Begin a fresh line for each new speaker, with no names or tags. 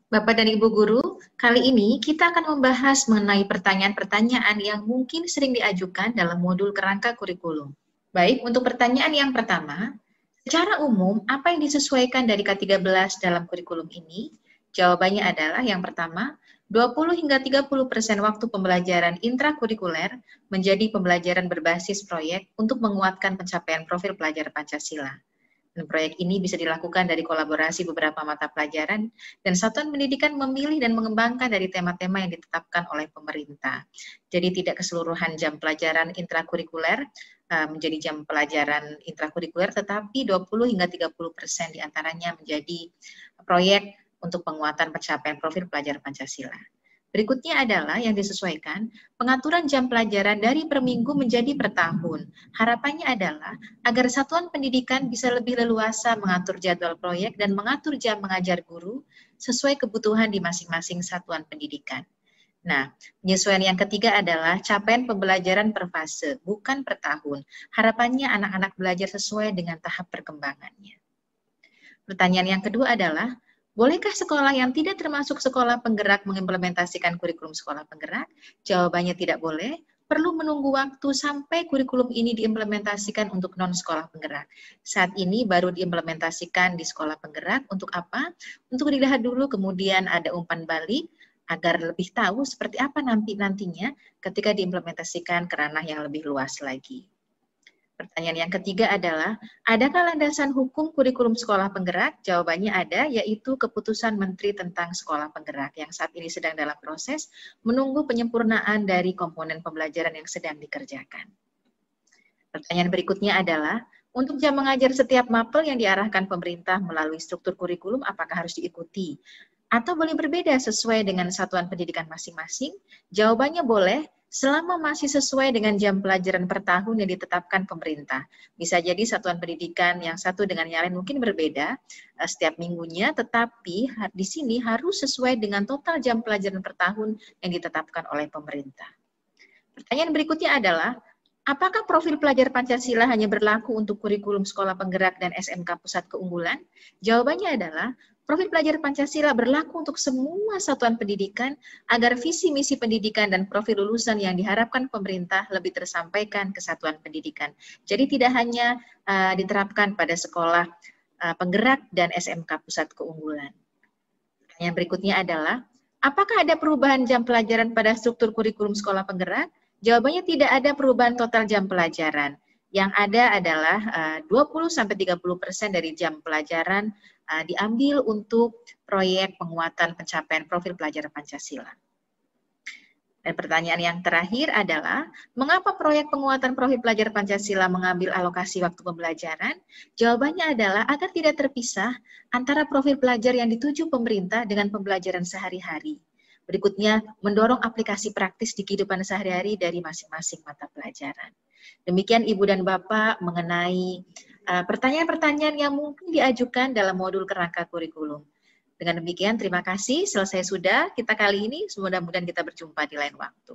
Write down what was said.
Bapak dan Ibu Guru, kali ini kita akan membahas mengenai pertanyaan-pertanyaan yang mungkin sering diajukan dalam modul kerangka kurikulum. Baik, untuk pertanyaan yang pertama, secara umum apa yang disesuaikan dari K13 dalam kurikulum ini? Jawabannya adalah yang pertama, 20 hingga 30% waktu pembelajaran intrakurikuler menjadi pembelajaran berbasis proyek untuk menguatkan pencapaian profil pelajar Pancasila. Dan proyek ini bisa dilakukan dari kolaborasi beberapa mata pelajaran dan satuan pendidikan memilih dan mengembangkan dari tema-tema yang ditetapkan oleh pemerintah. Jadi tidak keseluruhan jam pelajaran intrakurikuler menjadi jam pelajaran intrakurikuler, tetapi 20 hingga 30% diantaranya menjadi proyek untuk penguatan pencapaian profil pelajar Pancasila. Berikutnya adalah yang disesuaikan, pengaturan jam pelajaran dari per minggu menjadi per tahun. Harapannya adalah agar satuan pendidikan bisa lebih leluasa mengatur jadwal proyek dan mengatur jam mengajar guru sesuai kebutuhan di masing-masing satuan pendidikan. Nah, penyesuaian yang ketiga adalah capaian pembelajaran per fase, bukan per tahun. Harapannya anak-anak belajar sesuai dengan tahap perkembangannya. Pertanyaan yang kedua adalah, bolehkah sekolah yang tidak termasuk sekolah penggerak mengimplementasikan kurikulum sekolah penggerak? Jawabannya tidak boleh. Perlu menunggu waktu sampai kurikulum ini diimplementasikan untuk non-sekolah penggerak. Saat ini baru diimplementasikan di sekolah penggerak. Untuk apa? Untuk dilihat dulu, kemudian ada umpan balik, agar lebih tahu seperti apa nantinya ketika diimplementasikan ke ranah yang lebih luas lagi. Pertanyaan yang ketiga adalah, adakah landasan hukum kurikulum sekolah penggerak? Jawabannya ada, yaitu keputusan Menteri tentang sekolah penggerak yang saat ini sedang dalam proses menunggu penyempurnaan dari komponen pembelajaran yang sedang dikerjakan. Pertanyaan berikutnya adalah, untuk jam mengajar setiap mapel yang diarahkan pemerintah melalui struktur kurikulum, apakah harus diikuti? Atau boleh berbeda sesuai dengan satuan pendidikan masing-masing? Jawabannya boleh, selama masih sesuai dengan jam pelajaran per tahun yang ditetapkan pemerintah. Bisa jadi satuan pendidikan yang satu dengan yang lain mungkin berbeda setiap minggunya, tetapi di sini harus sesuai dengan total jam pelajaran per tahun yang ditetapkan oleh pemerintah. Pertanyaan berikutnya adalah, apakah profil pelajar Pancasila hanya berlaku untuk kurikulum sekolah penggerak dan SMK Pusat Keunggulan? Jawabannya adalah, profil pelajar Pancasila berlaku untuk semua satuan pendidikan agar visi misi pendidikan dan profil lulusan yang diharapkan pemerintah lebih tersampaikan ke satuan pendidikan. Jadi tidak hanya diterapkan pada sekolah penggerak dan SMK Pusat Keunggulan. Yang berikutnya adalah, apakah ada perubahan jam pelajaran pada struktur kurikulum sekolah penggerak? Jawabannya tidak ada perubahan total jam pelajaran. Yang ada adalah 20-30% dari jam pelajaran diambil untuk proyek penguatan pencapaian profil pelajar Pancasila. Dan pertanyaan yang terakhir adalah, mengapa proyek penguatan profil pelajar Pancasila mengambil alokasi waktu pembelajaran? Jawabannya adalah agar tidak terpisah antara profil pelajar yang dituju pemerintah dengan pembelajaran sehari-hari. Berikutnya, mendorong aplikasi praktis di kehidupan sehari-hari dari masing-masing mata pelajaran. Demikian Ibu dan Bapak mengenai pertanyaan-pertanyaan yang mungkin diajukan dalam modul kerangka kurikulum. Dengan demikian, terima kasih. Selesai sudah kita kali ini. Mudah-mudahan kita berjumpa di lain waktu.